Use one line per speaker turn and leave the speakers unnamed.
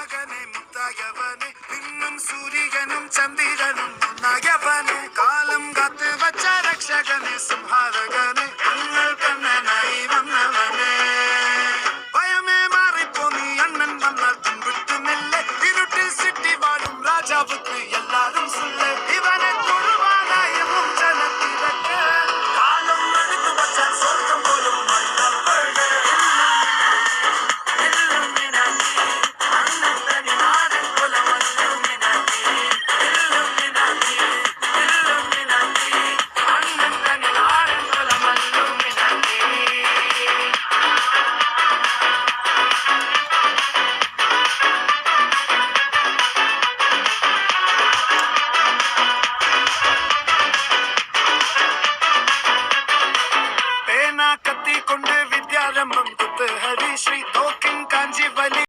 മകനെ മുത്തായവനെ പിന്നും സൂര്യനും ചന്ദ്രനും ഒന്നായവനെ കാലം കാത്ത് വച്ച രക്ഷകനെ സംഹാരകനെ ഞങ്ങൾ കണ്ണനായി വന്നവനെ ഭയമേ മാറിപ്പോ നീ അണ്ണൻ വന്നാൽ പിൻവിട്ടുന്നില്ല ഇരുട്ടിൽ സിറ്റി വാഴും രാജാവുക്ക് എല്ലാരും സുല്ല ഇവനെ തൊഴുവാനായും ജനത്തിരക്ക് കാലം എടുത്തു വച്ചാൽ സ്വർഗം പോലും കത്തി കൊണ്ട് വിദ്യാരംഭം കുത്ത് ഹരിശ്രീ